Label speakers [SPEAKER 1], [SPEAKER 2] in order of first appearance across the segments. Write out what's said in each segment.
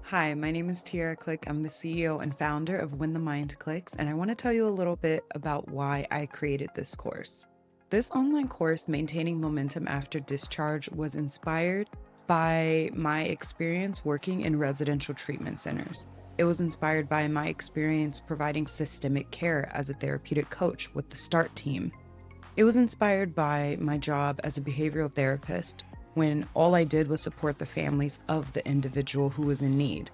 [SPEAKER 1] Hi, my name is Tiera Click. I'm the CEO and founder of When the Mind Clicks, and I want to tell you a little bit about why I created this course. This online course, Maintaining Momentum After Discharge, was inspired by my experience working in residential treatment centers. It was inspired by my experience providing systemic care as a therapeutic coach with the START team. It was inspired by my job as a behavioral therapist when all I did was support the families of the individual who was in need.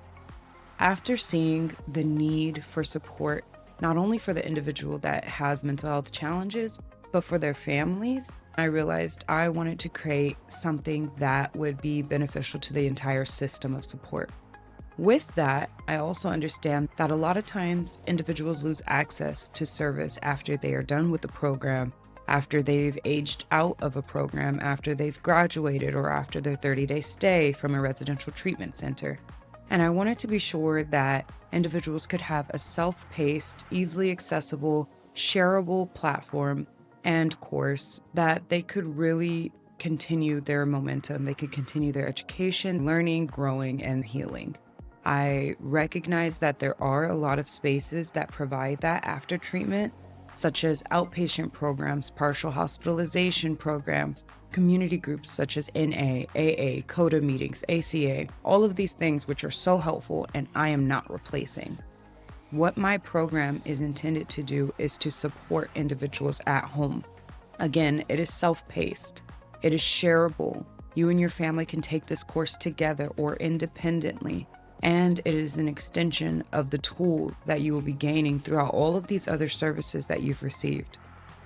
[SPEAKER 1] After seeing the need for support, not only for the individual that has mental health challenges, but for their families, I realized I wanted to create something that would be beneficial to the entire system of support. With that, I also understand that a lot of times individuals lose access to service after they are done with the program, after they've aged out of a program, after they've graduated, or after their 30-day stay from a residential treatment center. And I wanted to be sure that individuals could have a self-paced, easily accessible, shareable platform and course that they could really continue their momentum. They could continue their education, learning, growing, and healing. I recognize that there are a lot of spaces that provide that after treatment, such as outpatient programs, partial hospitalization programs, community groups such as NA, AA, CODA meetings, ACA, all of these things which are so helpful and I am not replacing. What my program is intended to do is to support individuals at home. Again, it is self-paced. It is shareable. You and your family can take this course together or independently. And it is an extension of the tool that you will be gaining throughout all of these other services that you've received.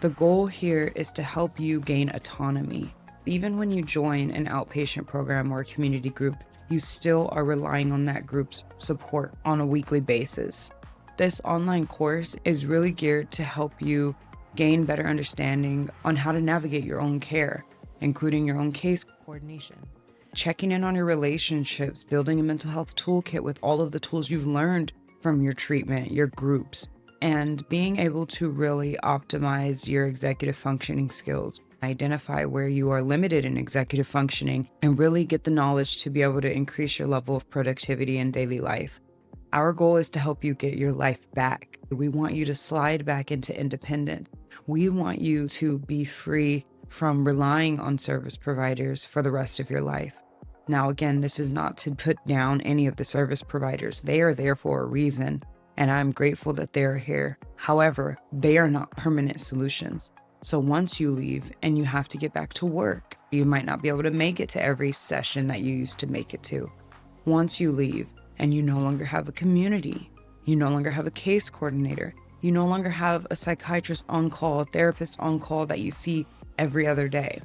[SPEAKER 1] The goal here is to help you gain autonomy. Even when you join an outpatient program or a community group, you still are relying on that group's support on a weekly basis. This online course is really geared to help you gain better understanding on how to navigate your own care, including your own case coordination, checking in on your relationships, building a mental health toolkit with all of the tools you've learned from your treatment, your groups, and being able to really optimize your executive functioning skills, identify where you are limited in executive functioning, and really get the knowledge to be able to increase your level of productivity in daily life. Our goal is to help you get your life back. We want you to slide back into independence. We want you to be free from relying on service providers for the rest of your life. Now, again, this is not to put down any of the service providers. They are there for a reason, and I'm grateful that they're here. However, they are not permanent solutions. So once you leave and you have to get back to work, you might not be able to make it to every session that you used to make it to. Once you leave and you no longer have a community, you no longer have a case coordinator, you no longer have a psychiatrist on call, a therapist on call that you see every other day.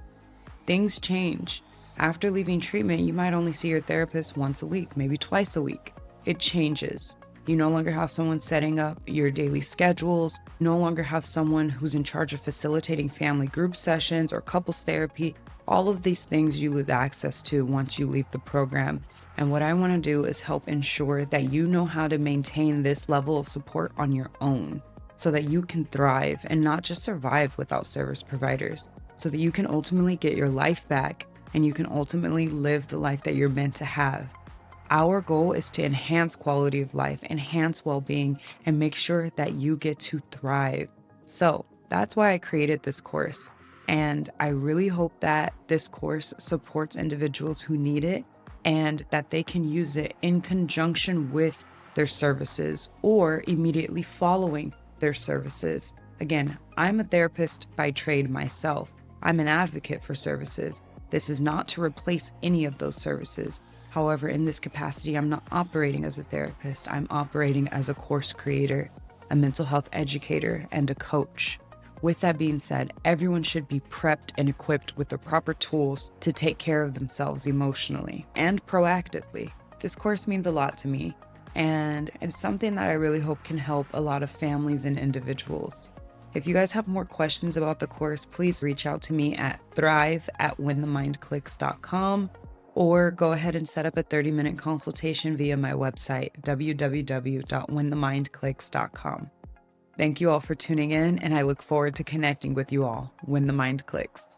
[SPEAKER 1] Things change. After leaving treatment, you might only see your therapist once a week, maybe twice a week. It changes. You no longer have someone setting up your daily schedules, no longer have someone who's in charge of facilitating family group sessions or couples therapy. All of these things you lose access to once you leave the program. And what I want to do is help ensure that you know how to maintain this level of support on your own so that you can thrive and not just survive without service providers, so that you can ultimately get your life back and you can ultimately live the life that you're meant to have. Our goal is to enhance quality of life, enhance well-being, and make sure that you get to thrive. So that's why I created this course. And I really hope that this course supports individuals who need it and that they can use it in conjunction with their services or immediately following their services. Again, I'm a therapist by trade myself. I'm an advocate for services. This is not to replace any of those services. However, in this capacity, I'm not operating as a therapist. I'm operating as a course creator, a mental health educator, and a coach. With that being said, everyone should be prepped and equipped with the proper tools to take care of themselves emotionally and proactively. This course means a lot to me, and it's something that I really hope can help a lot of families and individuals. If you guys have more questions about the course, please reach out to me at thrive@whenthemindclicks.com or go ahead and set up a 30-minute consultation via my website, www.whenthemindclicks.com. Thank you all for tuning in, and I look forward to connecting with you all when the mind clicks.